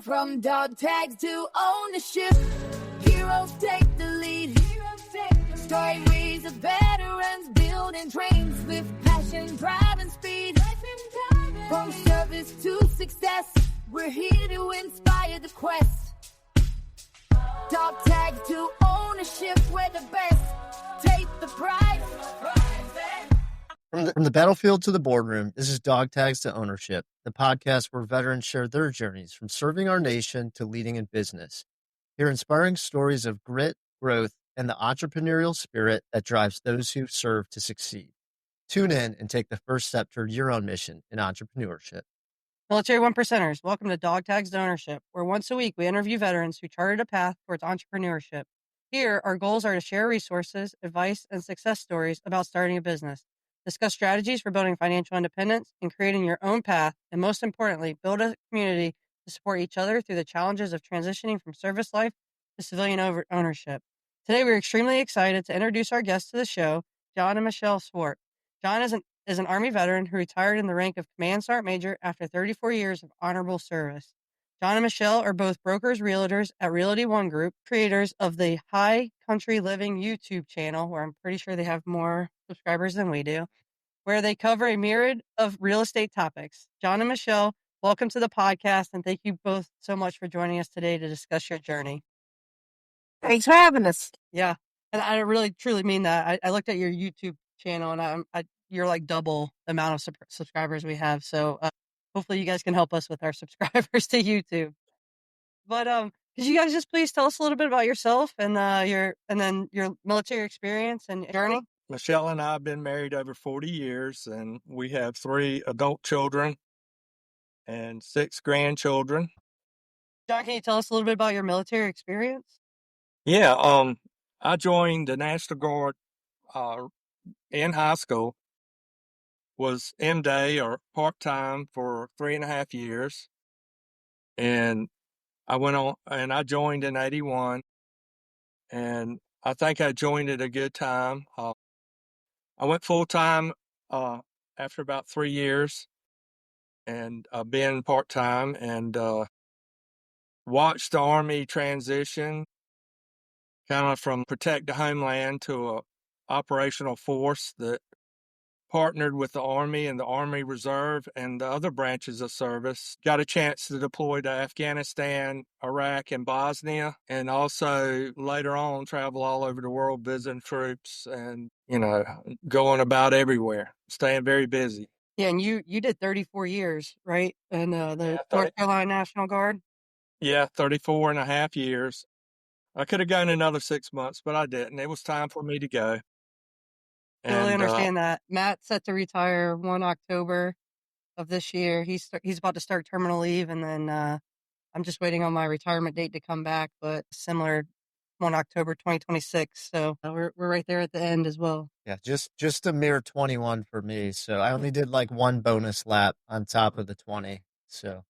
From dog tags to ownership, heroes take the lead. Stories of veterans building dreams with passion, drive, and speed. From service to success, we're here to inspire the quest. Dog tags to ownership, we're the best. Take the prize. From the battlefield to the boardroom, this is Dog Tags to Ownership, the podcast where veterans share their journeys from serving our nation to leading in business. Hear inspiring stories of grit, growth, and the entrepreneurial spirit that drives those who serve to succeed. Tune in and take the first step toward your own mission in entrepreneurship. Military One Percenters, welcome to Dog Tags to Ownership, where once a week we interview veterans who charted a path towards entrepreneurship. Here, our goals are to share resources, advice, and success stories about starting a business, discuss strategies for building financial independence and creating your own path, and most importantly, build a community to support each other through the challenges of transitioning from service life to civilian ownership. Today, we're extremely excited to introduce our guest to the show, John and Michele Swart. John is an Army veteran who retired in the rank of Command Sergeant Major after 34 years of honorable service. John and Michele are both brokers, realtors at Realty One Group, creators of the High Country Living YouTube channel, where I'm pretty sure they have more subscribers than we do, where they cover a myriad of real estate topics. John and Michele, welcome to the podcast, and thank you both so much for joining us today to discuss your journey. Thanks for having us. Yeah, and I really, truly mean that. I looked at your YouTube channel, and you're like double the amount of subscribers we have, so hopefully you guys can help us with our subscribers to YouTube. But could you guys just please tell us a little bit about yourself and your military experience and journey? Michele and I have been married over 40 years, and we have 3 adult children and 6 grandchildren. John, can you tell us a little bit about your military experience? Yeah, I joined the National Guard in high school, was M-Day or part-time for 3.5 years, and I went on and I joined in 81, and I think I joined at a good time. I went full-time after about 3 years and being part-time, and watched the Army transition kind of from protect the homeland to a operational force that partnered with the Army and the Army Reserve and the other branches of service. Got a chance to deploy to Afghanistan, Iraq, and Bosnia, and also later on travel all over the world visiting troops and, going about everywhere, staying very busy. Yeah, and you did 34 years, right? And the North Carolina National Guard? Yeah, 34.5 years. I could have gone another 6 months, but I didn't. It was time for me to go. Totally understand that. Matt's set to retire 1 October of this year. He's about to start terminal leave, and then I'm just waiting on my retirement date to come back, but similar 1 October 2026. So we're right there at the end as well. Yeah, just a mere 21 for me. So I only did like 1 bonus lap on top of the 20. So,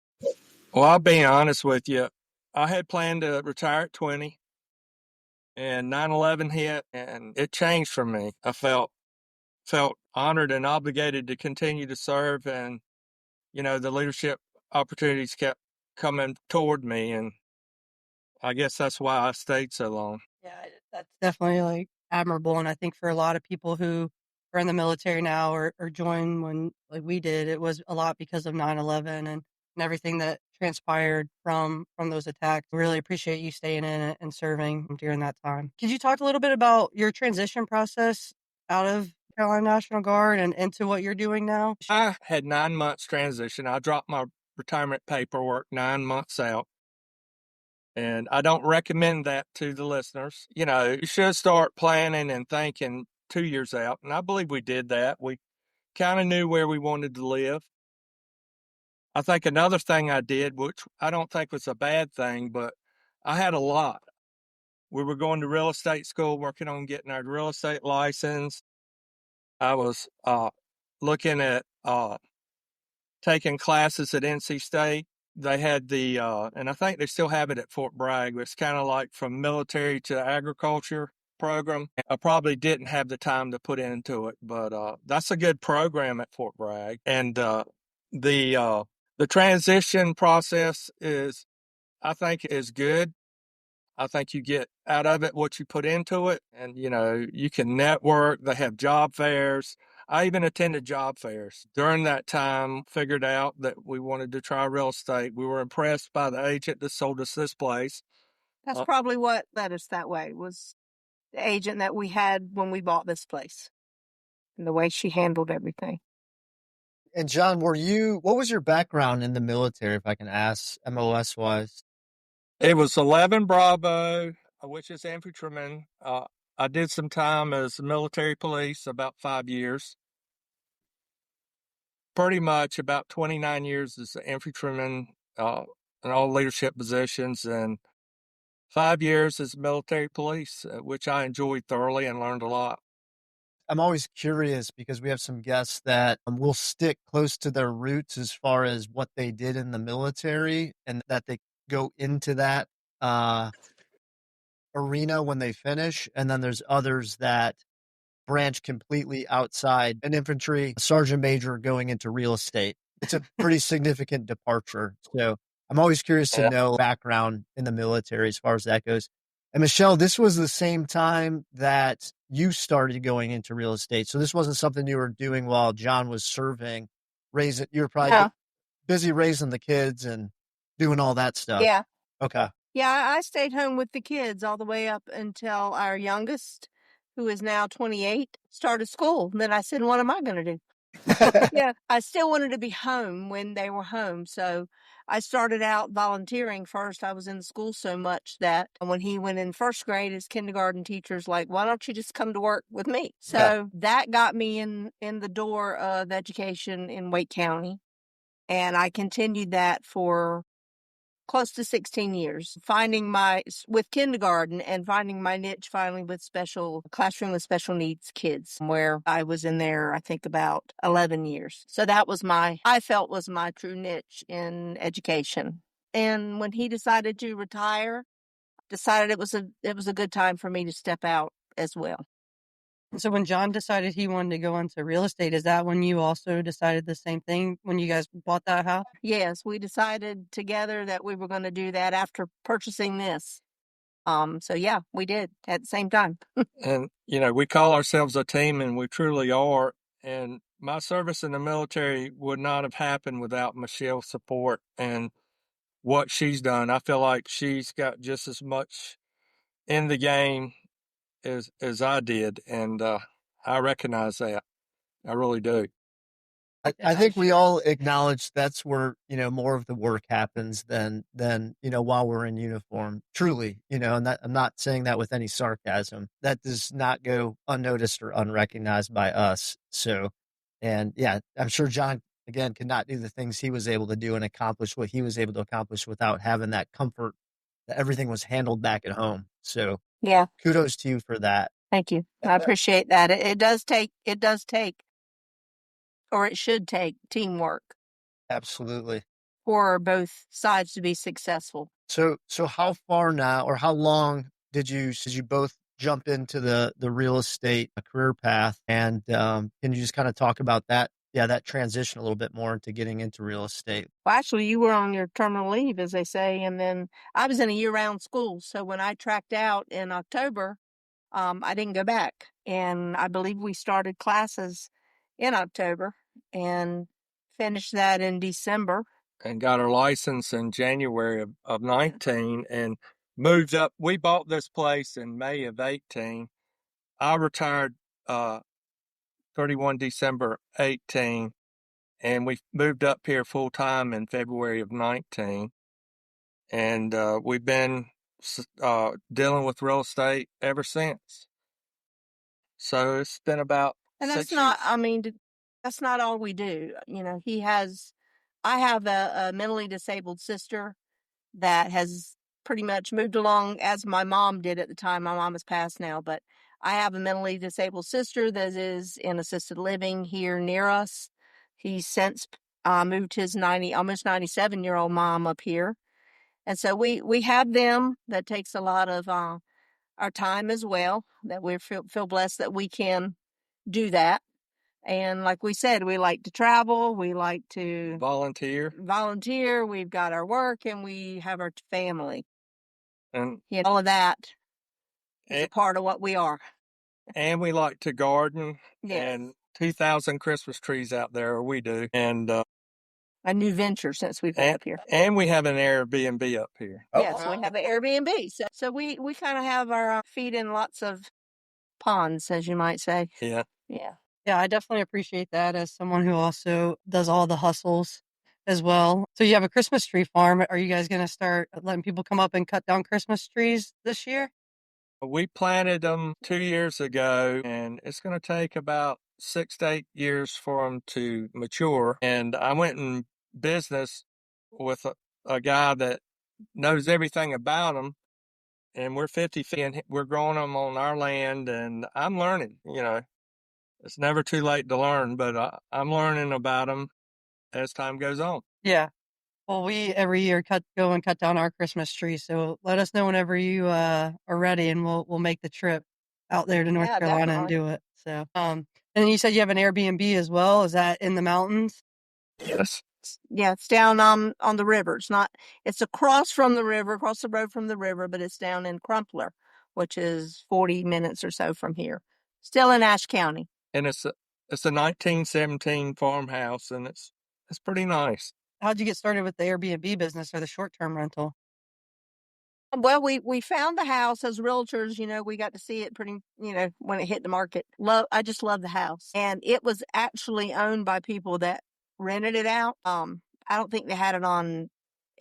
well, I'll be honest with you. I had planned to retire at 20, and 9/11 hit, and it changed for me. I felt honored and obligated to continue to serve, and the leadership opportunities kept coming toward me, and I guess that's why I stayed so long. Yeah, that's definitely like admirable, and I think for a lot of people who are in the military now or joined when like we did, it was a lot because of 9/11 and everything that transpired from those attacks. Really appreciate you staying in it and serving during that time. Could you talk a little bit about your transition process out of Carolina National Guard and into what you're doing now? I had 9 months transition. I dropped my retirement paperwork 9 months out, and I don't recommend that to the listeners. You should start planning and thinking 2 years out, and I believe we did that. We kind of knew where we wanted to live. I think another thing I did, which I don't think was a bad thing, but I had a lot. We were going to real estate school, working on getting our real estate license. I was looking at taking classes at NC State. They had and I think they still have it at Fort Bragg. It's kind of like from military to agriculture program. I probably didn't have the time to put into it, but that's a good program at Fort Bragg. And the transition process is I think is good. I think you get out of it what you put into it. And, you can network. They have job fairs. I even attended job fairs. During that time, figured out that we wanted to try real estate. We were impressed by the agent that sold us this place. That's probably what led us that way, was the agent that we had when we bought this place and the way she handled everything. And John, what was your background in the military, if I can ask, MOS wise? It was 11 Bravo, which is infantryman. I did some time as military police, about 5 years. Pretty much about 29 years as an infantryman in all leadership positions, and 5 years as military police, which I enjoyed thoroughly and learned a lot. I'm always curious because we have some guests that will stick close to their roots as far as what they did in the military and that they go into that uh, arena when they finish. And then there's others that branch completely outside an infantry sergeant major going into real estate. It's a pretty significant departure. So I'm always curious to know background in the military as far as that goes. And Michele, this was the same time that you started going into real estate. So this wasn't something you were doing while John was serving, you were probably busy raising the kids and doing all that stuff. Yeah. Okay. Yeah, I stayed home with the kids all the way up until our youngest, who is now 28, started school. And then I said, what am I going to do? Yeah, I still wanted to be home when they were home. So I started out volunteering first. I was in school so much that when he went in first grade, his kindergarten teacher's like, why don't you just come to work with me? So that got me in the door of education in Wake County. And I continued that for close to 16 years, with kindergarten and finding my niche finally with classroom with special needs kids, where I was in there, I think about 11 years. So that was I felt was my true niche in education. And when he decided to retire, decided it was a good time for me to step out as well. So when John decided he wanted to go into real estate, is that when you also decided the same thing when you guys bought that house? Yes, we decided together that we were going to do that after purchasing this. So yeah, we did at the same time. And, we call ourselves a team, and we truly are. And my service in the military would not have happened without Michelle's support and what she's done. I feel like she's got just as much in the game as I did, and I recognize that. I really do. I think we all acknowledge that's where, more of the work happens than, while we're in uniform. Truly, and I'm not saying that with any sarcasm. That does not go unnoticed or unrecognized by us. So, and yeah, I'm sure John, again, could not do the things he was able to do and accomplish what he was able to accomplish without having that comfort that everything was handled back at home. So yeah, kudos to you for that. Thank you. I appreciate that. It does take, or it should take teamwork. Absolutely. For both sides to be successful. So how far now, or how long did you both jump into the real estate career path? And can you just kind of talk about that? Yeah, that transition a little bit more into getting into real estate. Well, actually, you were on your terminal leave, as they say, and then I was in a year-round school. So when I tracked out in October, I didn't go back, and I believe we started classes in October and finished that in December. And got our license in January of 19 and moved up. We bought this place in May of 18. I retired 31 December 18, and we moved up here full time in February of 19. And we've been dealing with real estate ever since. So it's been about And 6 years. That's not all we do. I have a mentally disabled sister that has pretty much moved along as my mom did at the time. My mom has passed now, but I have a mentally disabled sister that is in assisted living here near us. He's since moved his almost 97-year-old mom up here. And so we have them. That takes a lot of our time as well, that we feel blessed that we can do that. And like we said, we like to travel. We like to volunteer. We've got our work and we have our family. And all of that is a part of what we are. And we like to garden. Yes. And 2,000 Christmas trees out there, we do. And a new venture since we've been up here. And we have an Airbnb up here. Yes, we have an Airbnb. So we kind of have our feet in lots of ponds, as you might say. Yeah. Yeah. Yeah, I definitely appreciate that as someone who also does all the hustles as well. So you have a Christmas tree farm. Are you guys going to start letting people come up and cut down Christmas trees this year? We planted them 2 years ago, and it's going to take about 6 to 8 years for them to mature. And I went in business with a guy that knows everything about them, and we're 50-50, and we're growing them on our land, and I'm learning, It's never too late to learn, but I'm learning about them as time goes on. Yeah. Well, we every year go and cut down our Christmas tree. So let us know whenever you are ready, and we'll make the trip out there to North Carolina and do it. So, and you said you have an Airbnb as well. Is that in the mountains? Yes. Yeah, it's down on the river. It's across from the river, across the road from the river, but it's down in Crumpler, which is 40 minutes or so from here. Still in Ashe County. And it's a 1917 farmhouse, and it's pretty nice. How'd you get started with the Airbnb business or the short-term rental? Well, we found the house as realtors. We got to see it pretty, when it hit the market. I just love the house, and it was actually owned by people that rented it out. I don't think they had it on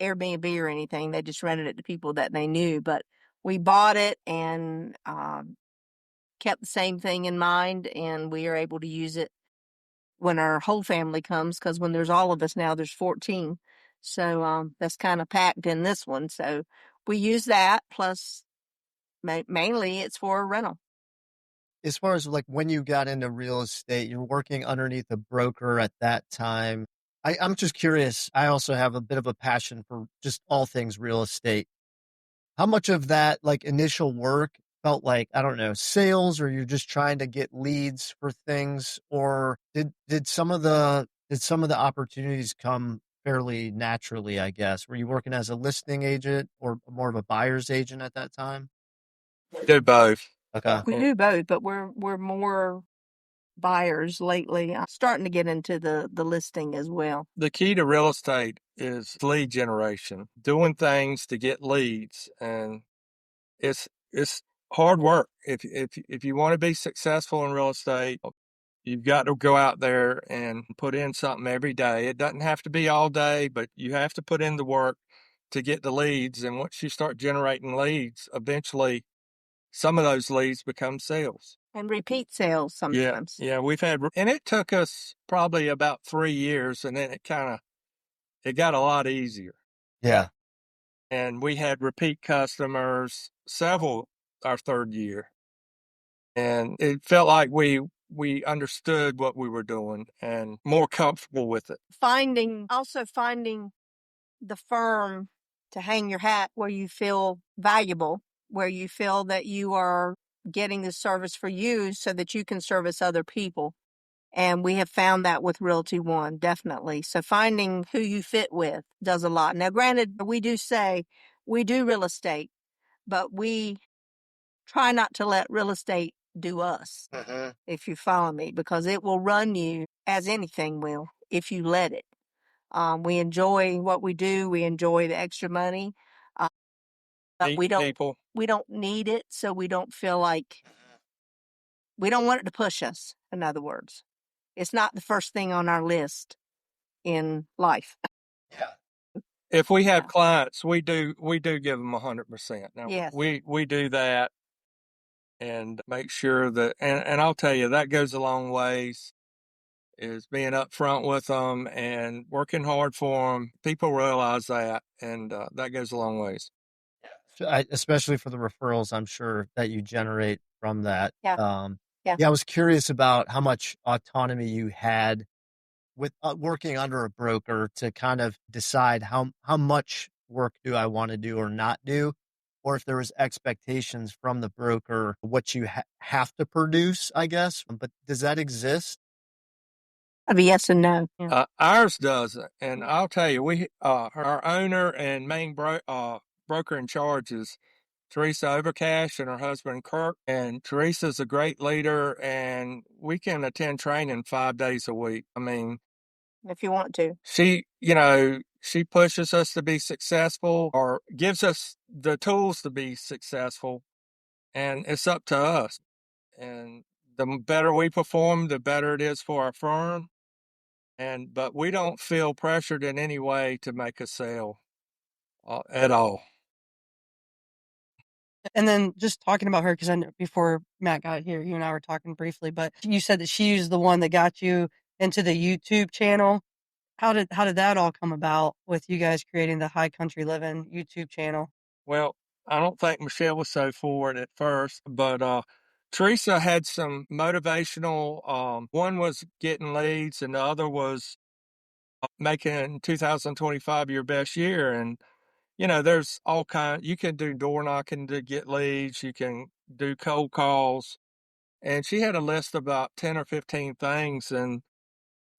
Airbnb or anything. They just rented it to people that they knew. But we bought it and kept the same thing in mind, and we are able to use it when our whole family comes, because when there's all of us now, there's 14. So that's kind of packed in this one. So we use that, plus mainly it's for a rental. As far as like when you got into real estate, you're working underneath a broker at that time. I'm just curious. I also have a bit of a passion for just all things real estate. How much of that like initial work felt like, I don't know, sales, or you're just trying to get leads for things, or did some of the opportunities come fairly naturally, I guess? Were you working as a listing agent or more of a buyer's agent at that time? Do both. Okay. We do both, but we're more buyers lately, starting to get into the listing as well. The key to real estate is lead generation, doing things to get leads, and it's hard work. If you want to be successful in real estate, you've got to go out there and put in something every day. It doesn't have to be all day, but you have to put in the work to get the leads. And once you start generating leads, eventually some of those leads become sales. And repeat sales sometimes. Yeah, and it took us probably about 3 years, and then it got a lot easier. Yeah. And we had repeat customers several our third year. And it felt like we understood what we were doing and more comfortable with it. Finding the firm to hang your hat where you feel valuable, where you feel that you are getting the service for you so that you can service other people. And we have found that with Realty One, definitely. So finding who you fit with does a lot. Now, granted, we do say we do real estate, but we try not to let real estate do us, if you follow me, because it will run you as anything will if you let it. We enjoy what we do. We enjoy the extra money, but we don't need it, so we don't feel like we don't want it to push us. In other words, it's not the first thing on our list in life. Yeah. If we have clients, we do give them 100%. Now, yes, we do that and make sure that, and I'll tell you, that goes a long ways, is being upfront with them and working hard for them. People realize that, and that goes a long ways. Especially for the referrals, I'm sure that you generate from that. Yeah. I was curious about how much autonomy you had with working under a broker to kind of decide how much work do I want to do or not do, or if there was expectations from the broker, what you have to produce, I guess. But does that exist? I'd be yes and no. Ours doesn't, and I'll tell you, we our owner and main broker in charge is Teresa Overcash and her husband Kirk. And Teresa's a great leader, and we can attend training 5 days a week. I mean, If you want to. she pushes us to be successful or gives us the tools to be successful, and it's up to us. And the better we perform, the better it is for our firm. But we don't feel pressured in any way to make a sale at all. And then just talking about her, because I know before Matt got here, you and I were talking briefly, but you said that she was the one that got you into the YouTube channel. How did that all come about with you guys creating the High Country Living YouTube channel? Well, I don't think Michelle was so forward at first, but Teresa had some motivational. One was getting leads, and the other was making 2025 your best year. And there's all kind. You can do door knocking to get leads. You can do cold calls, and she had a list of about 10 or 15 things. And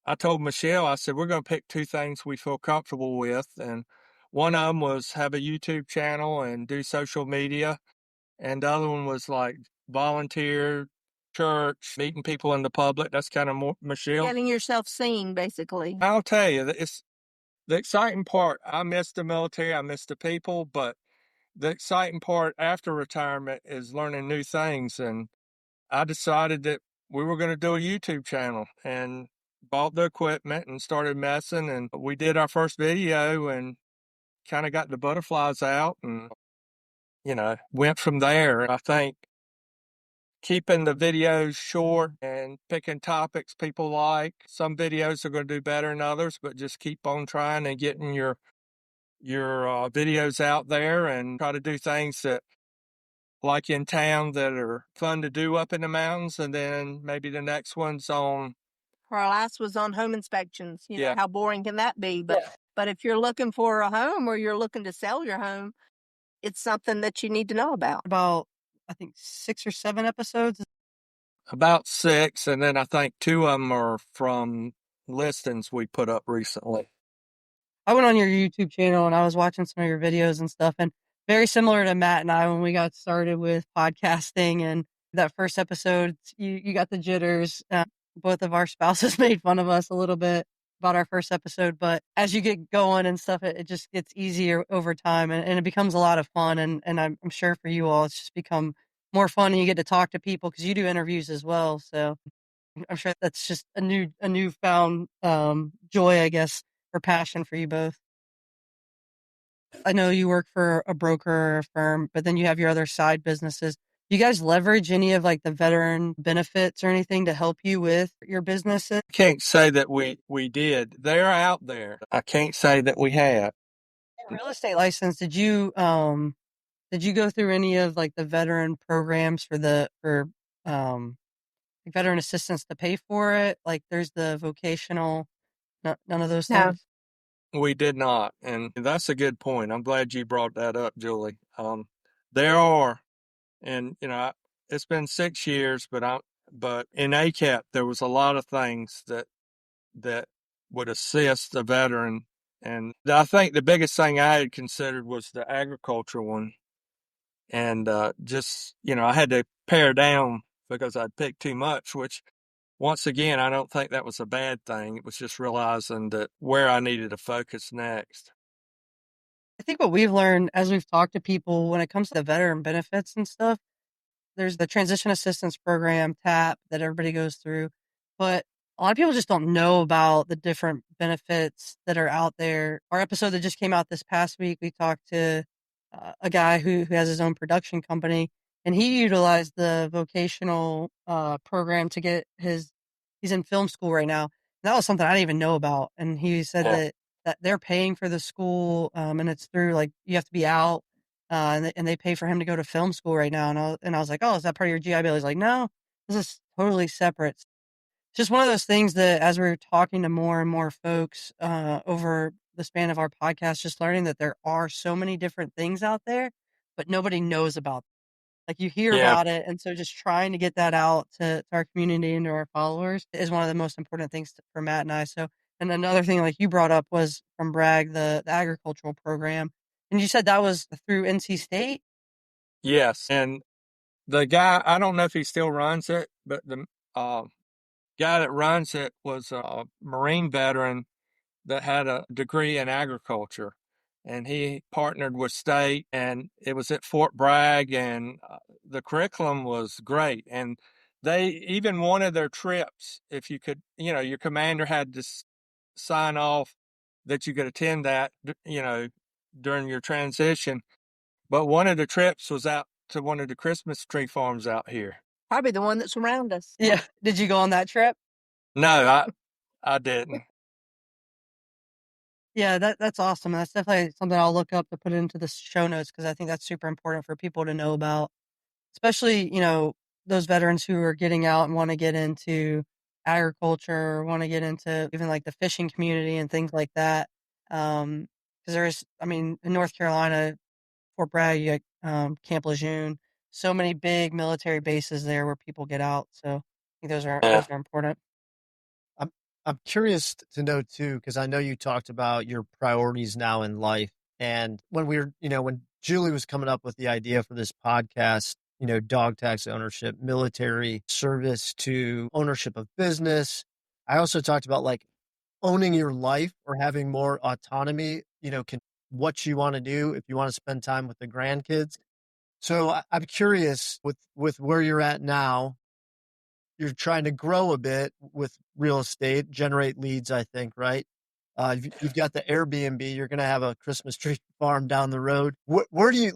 I told Michelle, I said, we're going to pick two things we feel comfortable with. And one of them was have a YouTube channel and do social media. And the other one was like volunteer, church, meeting people in the public. That's kind of more Michelle. Getting yourself seen, basically. I'll tell you, it's the exciting part. I miss the military, I miss the people, but the exciting part after retirement is learning new things. And I decided that we were going to do a YouTube channel and bought the equipment and started messing. And we did our first video and kind of got the butterflies out and, went from there. I think keeping the videos short and picking topics people like. Some videos are going to do better than others, but just keep on trying and getting your videos out there and try to do things that like in town that are fun to do up in the mountains, and then maybe the next one's on. Our last was on home inspections. Yeah. How boring can that be? But if you're looking for a home or you're looking to sell your home, it's something that you need to know about. About, I think, 6 or 7 episodes. About 6, and then I think 2 of them are from listings we put up recently. I went on your YouTube channel and I was watching some of your videos and stuff, and very similar to Matt and I when we got started with podcasting. And that first episode, you got the jitters. Both of our spouses made fun of us a little bit about our first episode, but as you get going and stuff, it just gets easier over time, and it becomes a lot of fun. And I'm sure for you all, it's just become more fun, and you get to talk to people because you do interviews as well. So I'm sure that's just a newfound joy, I guess, or passion for you both. I know you work for a broker or a firm, but then you have your other side businesses. Do you guys leverage any of like the veteran benefits or anything to help you with your businesses? I can't say that we did. They're out there. I can't say that we have. Real estate license, did you go through any of like the veteran programs for veteran assistance to pay for it? Like there's the vocational, none of those No. things? We did not, and that's a good point. I'm glad you brought that up, Julie. There are, and it's been 6 years, but in ACAP there was a lot of things that would assist the veteran, and I think the biggest thing I had considered was the agriculture one, and I had to pare down because I'd picked too much, which once again, I don't think that was a bad thing. It was just realizing that where I needed to focus next. I think what we've learned as we've talked to people when it comes to the veteran benefits and stuff, there's the transition assistance program, TAP, that everybody goes through, but a lot of people just don't know about the different benefits that are out there. Our episode that just came out this past week, we talked to a guy who has his own production company, and he utilized the vocational program to get he's in film school right now. And that was something I didn't even know about. And he said that they're paying for the school, and it's through, like, you have to be out, and they pay for him to go to film school right now. And I was like, oh, is that part of your GI Bill? He's like, no, this is totally separate. It's just one of those things that as we're talking to more and more folks over the span of our podcast, just learning that there are so many different things out there, but nobody knows about them. Like you hear about it, and so just trying to get that out to our community and to our followers is one of the most important things for Matt and I. So, and another thing like you brought up was from Bragg, the agricultural program, and you said that was through NC State. Yes, and the guy, I don't know if he still runs it, but the guy that runs it was a Marine veteran that had a degree in agriculture, and he partnered with state, and it was at Fort Bragg, and the curriculum was great. And they even wanted their trips, if you could, your commander had to sign off that you could attend that, during your transition. But one of the trips was out to one of the Christmas tree farms out here. Probably the one that's around us. Yeah. Did you go on that trip? No, I didn't. Yeah, that's awesome. That's definitely something I'll look up to put into the show notes because I think that's super important for people to know about, especially, those veterans who are getting out and want to get into agriculture, want to get into even like the fishing community and things like that. Because in North Carolina, Fort Bragg, you got Camp Lejeune, so many big military bases there where people get out. So I think those are important. I'm curious to know too, because I know you talked about your priorities now in life. And when when Julie was coming up with the idea for this podcast, dog tax ownership, military service to ownership of business. I also talked about like owning your life or having more autonomy, what you want to do if you want to spend time with the grandkids. So I'm curious with where you're at now. You're trying to grow a bit with real estate, generate leads, I think, right? You've got the Airbnb. You're going to have a Christmas tree farm down the road. Where do you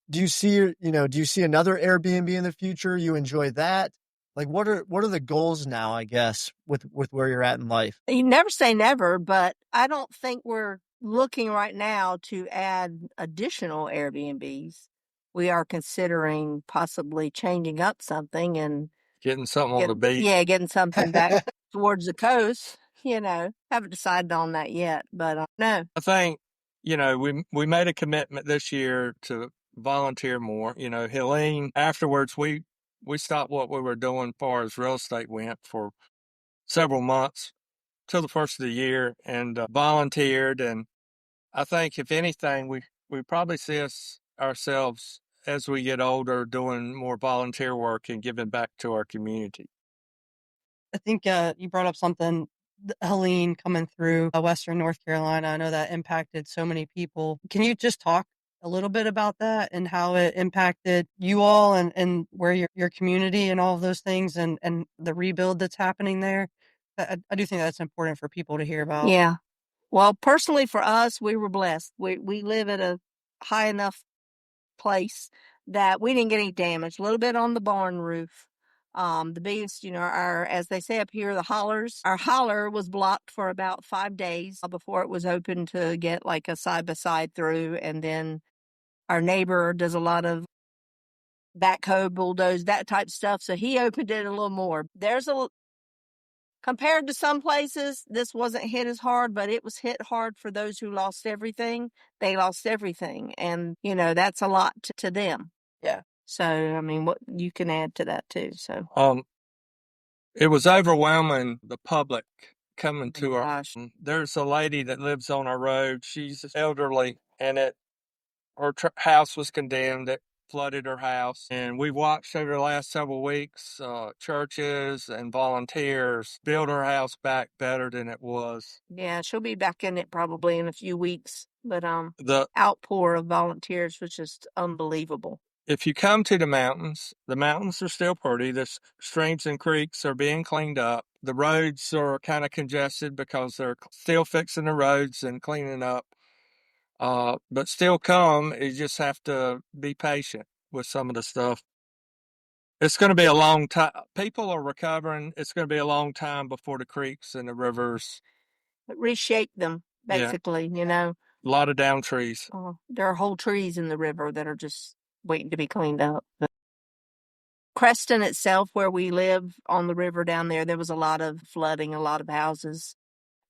do you see, do you see another Airbnb in the future? You enjoy that? Like, what are the goals now, I guess, with where you're at in life? You never say never, but I don't think we're looking right now to add additional Airbnbs. We are considering possibly changing up something and Getting something on the beach. Yeah, getting something back towards the coast. Haven't decided on that yet, but no. I think, we made a commitment this year to volunteer more. Helene, afterwards, we stopped what we were doing as far as real estate went for several months till the first of the year and volunteered. And I think, if anything, we probably see ourselves as we get older doing more volunteer work and giving back to our community. I think you brought up something, Helene coming through Western North Carolina. I know that impacted so many people. Can you just talk a little bit about that and how it impacted you all and where your community and all of those things and the rebuild that's happening there? I do think that's important for people to hear about. Yeah. Well, personally for us, we were blessed. We live at a high enough place that we didn't get any damage. A little bit on the barn roof. The biggest, as they say up here, the hollers. Our holler was blocked for about 5 days before it was open to get like a side-by-side through. And then our neighbor does a lot of backhoe, bulldoze, that type of stuff. So he opened it a little more. Compared to some places, this wasn't hit as hard, but it was hit hard for those who lost everything. They lost everything. And, that's a lot to them. Yeah. So, what you can add to that too. So, it was overwhelming, the public coming Oh to my our. gosh. There's a lady that lives on our road. She's elderly, and her house was condemned. It flooded her house. And we watched over the last several weeks, churches and volunteers build her house back better than it was. Yeah, she'll be back in it probably in a few weeks. But The outpour of volunteers was just unbelievable. If you come to the mountains are still pretty. The streams and creeks are being cleaned up. The roads are kind of congested because they're still fixing the roads and cleaning up. But still come, you just have to be patient with some of the stuff. It's going to be a long time. People are recovering. It's going to be a long time before the creeks and the rivers. Reshape them, basically, A lot of down trees. There are whole trees in the river that are just waiting to be cleaned up. But Creston itself, where we live on the river down there was a lot of flooding, a lot of houses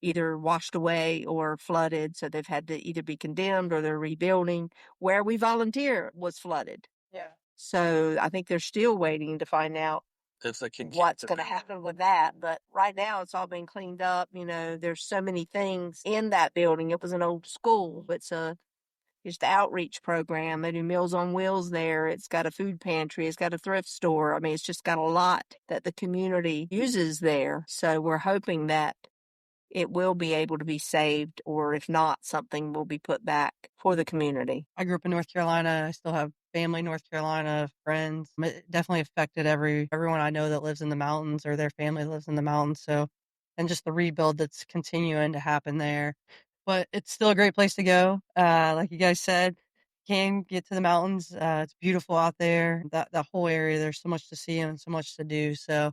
either washed away or flooded. So they've had to either be condemned or they're rebuilding. Where we volunteer was flooded. Yeah. So I think they're still waiting to find out if they can what's going to happen with that. But right now it's all been cleaned up. There's so many things in that building. It was an old school. It's just the outreach program. They do Meals on Wheels there. It's got a food pantry. It's got a thrift store. I mean, it's just got a lot that the community uses there. So we're hoping that it will be able to be saved, or if not, something will be put back for the community. I grew up in North Carolina. I still have family in North Carolina, friends. It definitely affected everyone I know that lives in the mountains or their family lives in the mountains. So, and just the rebuild that's continuing to happen there. But it's still a great place to go. Like you guys said, can get to the mountains. It's beautiful out there. That whole area, there's so much to see and so much to do. So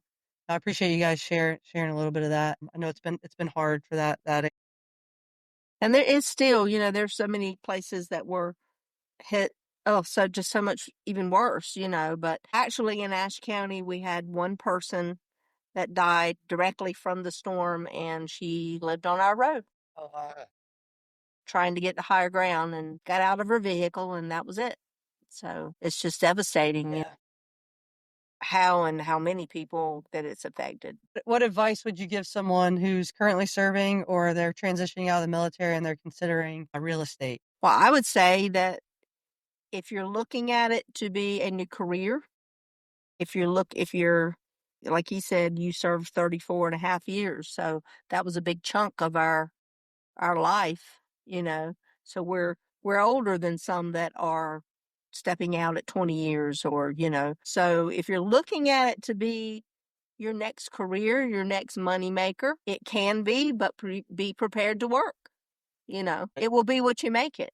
I appreciate you guys sharing a little bit of that. I know it's been hard for that. And there is still, there's so many places that were hit. Oh, so just so much even worse, but actually in Ashe County, we had one person that died directly from the storm, and she lived on our road. Oh, wow. Trying to get to higher ground, and got out of her vehicle, and that was it. So it's just devastating. Yeah. How many people that it's affected. What advice would you give someone who's currently serving or they're transitioning out of the military and they're considering a real estate? Well, I would say that if you're looking at it to be a new career, if you're, like he said, you served 34 and a half years. So that was a big chunk of our life, so we're older than some that are stepping out at 20 years, or, so if you're looking at it to be your next career, your next money maker, it can be, but be prepared to work. It will be what you make it.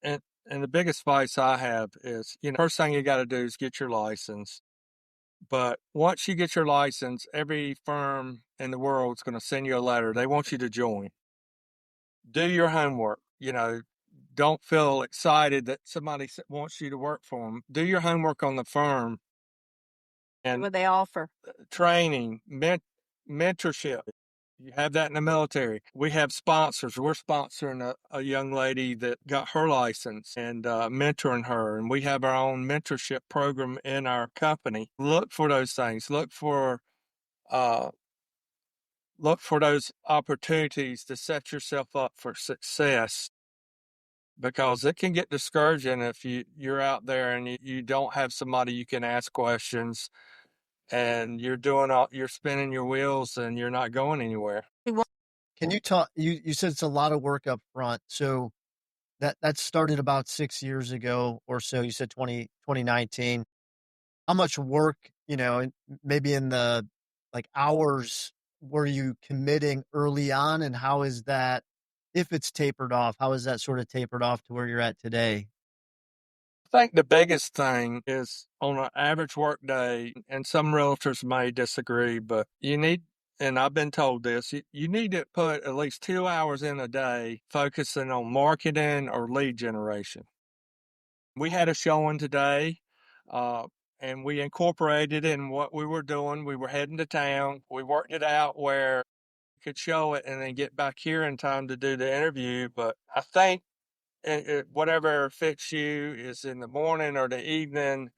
And the biggest advice I have is, first thing you got to do is get your license. But once you get your license, every firm in the world is going to send you a letter. They want you to join. Do your homework. Don't feel excited that somebody wants you to work for them. Do your homework on the firm and What they offer. training, mentorship. You have that in the military. We have sponsors. We're sponsoring a young lady that got her license and mentoring her. And we have our own mentorship program in our company. Look for those things. Look for those opportunities to set yourself up for success, because it can get discouraging if you're out there and you don't have somebody you can ask questions, and you're spinning your wheels and you're not going anywhere. Can you talk? You said it's a lot of work up front. So that started about 6 years ago or so. You said 2019. How much work, maybe in the like hours were you committing early on, and how is that, if it's tapered off, how is that sort of tapered off to where you're at today? I think the biggest thing is on an average work day, and some realtors may disagree, but and I've been told this, you need to put at least 2 hours in a day focusing on marketing or lead generation. We had a showing today, and we incorporated it in what we were doing. We were heading to town. We worked it out where we could show it and then get back here in time to do the interview. But I think whatever fits you is in the morning or the evening,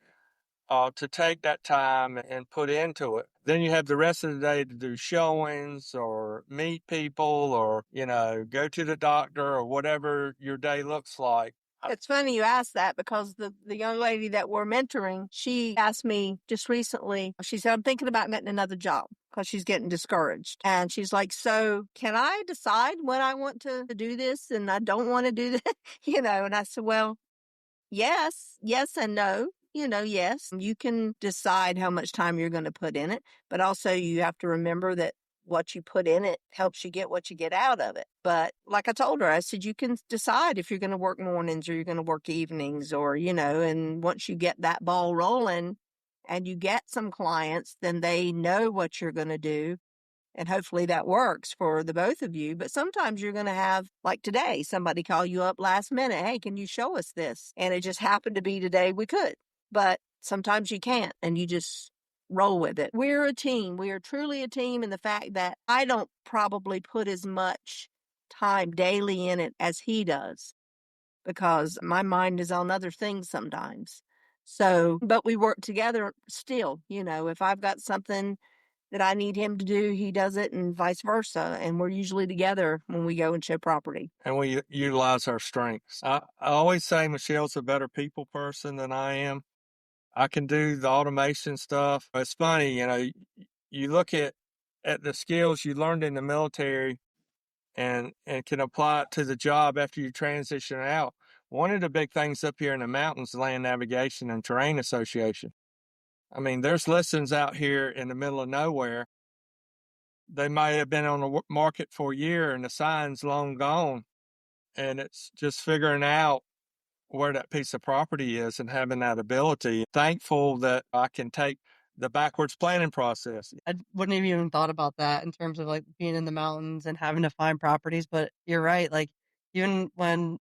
to take that time and put into it. Then you have the rest of the day to do showings or meet people or, go to the doctor or whatever your day looks like. It's funny you asked that, because the young lady that we're mentoring, she asked me just recently, she said, I'm thinking about getting another job because she's getting discouraged. And she's like, so can I decide when I want to do this and I don't want to do that? And I said, well, yes and no. Yes, you can decide how much time you're going to put in it, but also you have to remember that what you put in it helps you get what you get out of it. But like I told her, I said, you can decide if you're going to work mornings or you're going to work evenings, or, and once you get that ball rolling and you get some clients, then they know what you're going to do. And hopefully that works for the both of you. But sometimes you're going to have, like today, somebody call you up last minute. Hey, can you show us this? And it just happened to be today we could. But sometimes you can't, and you just roll with it. We're a team. We are truly a team in the fact that I don't probably put as much time daily in it as he does, because my mind is on other things sometimes. So, but we work together still, if I've got something that I need him to do, he does it, and vice versa. And we're usually together when we go and show property. And we utilize our strengths. I always say Michelle's a better people person than I am. I can do the automation stuff. It's funny, you look at the skills you learned in the military and can apply it to the job after you transition out. One of the big things up here in the mountains, land navigation and terrain association. I mean, there's lessons out here in the middle of nowhere. They might have been on the market for a year and the sign's long gone. And it's just figuring out where that piece of property is and having that ability. Thankful that I can take the backwards planning process. I wouldn't have even thought about that in terms of like being in the mountains and having to find properties. But you're right. Like even when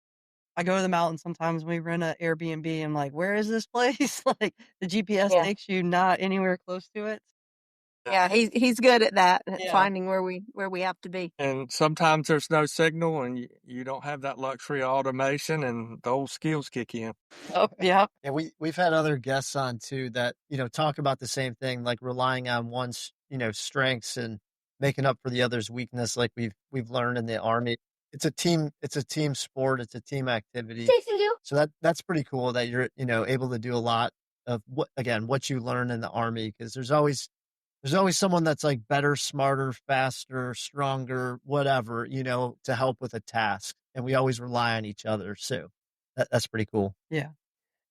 I go to the mountains, sometimes we rent an Airbnb. I'm like, where is this place? Like the GPS Yeah. takes you not anywhere close to it. Yeah, he's good at that, at Yeah. finding where we have to be. And sometimes there's no signal and you don't have that luxury of automation and the old skills kick in. Oh, yeah. And we've had other guests on too that, talk about the same thing, like relying on one's, strengths and making up for the other's weakness, like we've learned in the Army. It's a team sport, it's a team activity. So that's pretty cool that you're, able to do a lot of what you learn in the Army, because there's always someone that's like better, smarter, faster, stronger, whatever, to help with a task. And we always rely on each other. So that's pretty cool. Yeah.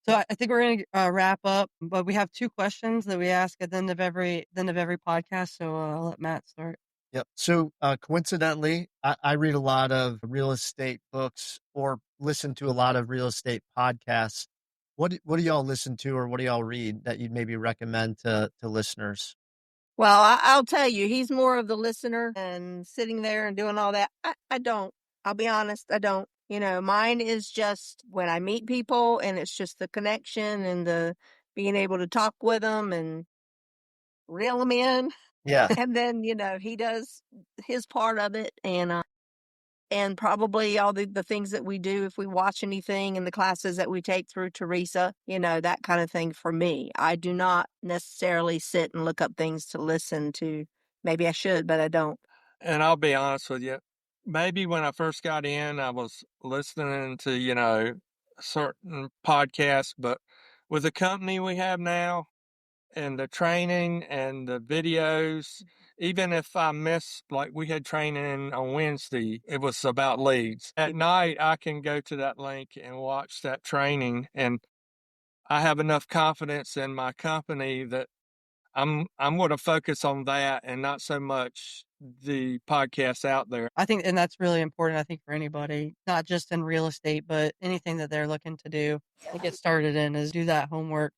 So I think we're going to wrap up, but we have 2 questions that we ask at the end of every podcast. So I'll let Matt start. Yep. So coincidentally, I read a lot of real estate books or listen to a lot of real estate podcasts. What do y'all listen to, or what do y'all read that you'd maybe recommend to listeners? Well, I'll tell you, he's more of the listener and sitting there and doing all that. I don't. I'll be honest, I don't. Mine is just when I meet people, and it's just the connection and the being able to talk with them and reel them in. Yeah. And then, he does his part of it, and probably all the things that we do, if we watch anything in the classes that we take through Teresa, that kind of thing for me. I do not necessarily sit and look up things to listen to. Maybe I should, but I don't. And I'll be honest with you, maybe when I first got in, I was listening to, certain podcasts, but with the company we have now and the training and the videos, even if I miss, like we had training on Wednesday, it was about leads. At night, I can go to that link and watch that training, and I have enough confidence in my company that I'm going to focus on that and not so much the podcasts out there. I think, and that's really important, I think, for anybody, not just in real estate, but anything that they're looking to do and get started in, is do that homework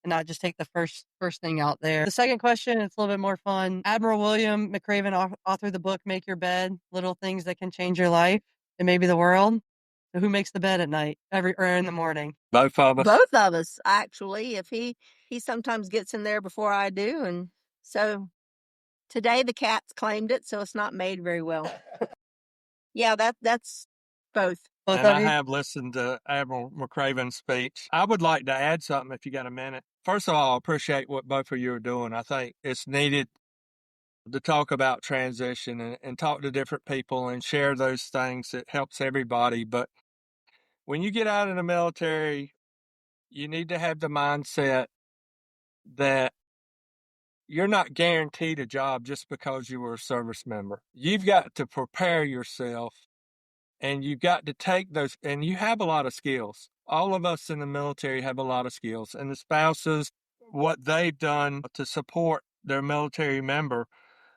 and not just take the first thing out there. The second question, it's a little bit more fun. Admiral William McRaven authored the book, Make Your Bed, Little Things That Can Change Your Life and Maybe the World. So who makes the bed at night or in the morning? Both of us. Both of us, actually. If he sometimes gets in there before I do, and so today the cat's claimed it, so it's not made very well. Yeah, that's both. Both And of I you? have listened to Admiral McRaven's speech. I would like to add something if you got a minute. First of all, I appreciate what both of you are doing. I think it's needed to talk about transition and talk to different people and share those things. It helps everybody. But when you get out of the military, you need to have the mindset that you're not guaranteed a job just because you were a service member. You've got to prepare yourself, and you've got to take those, and you have a lot of skills. All of us in the military have a lot of skills, and the spouses, what they've done to support their military member,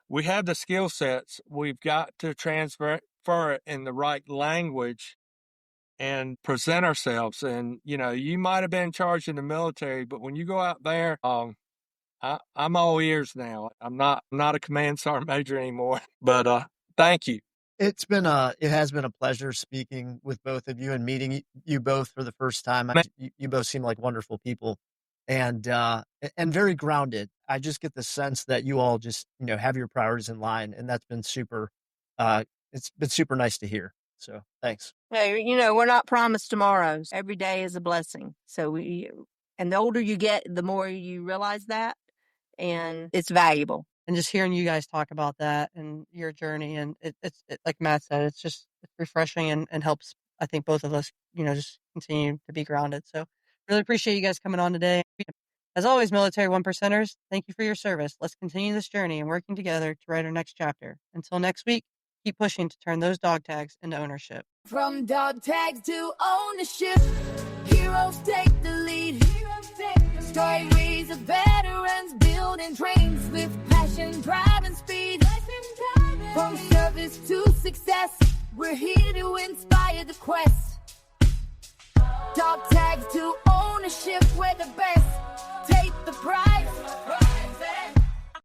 we have the skill sets. We've got to transfer it in the right language and present ourselves. And, you might have been charged in the military, but when you go out there, I'm all ears now. I'm not a command sergeant major anymore, but thank you. It has been a pleasure speaking with both of you and meeting you both for the first time. You both seem like wonderful people, and very grounded. I just get the sense that you all just, have your priorities in line, and that's been super. It's been super nice to hear. So thanks. Hey, we're not promised tomorrows. Every day is a blessing. So And the older you get, the more you realize that, and it's valuable. And just hearing you guys talk about that and your journey, and it's like Matt said, it's refreshing and helps, I think, both of us, just continue to be grounded. So really appreciate you guys coming on today. As always, military one percenters, thank you for your service. Let's continue this journey and working together to write our next chapter. Until next week, keep pushing to turn those dog tags into ownership. From dog tags to ownership, heroes take the lead. Stories of veterans building trains with passion, drive, and speed. From service to success, we're here to inspire the quest. Dog tags to ownership, we're the best. Take the prize.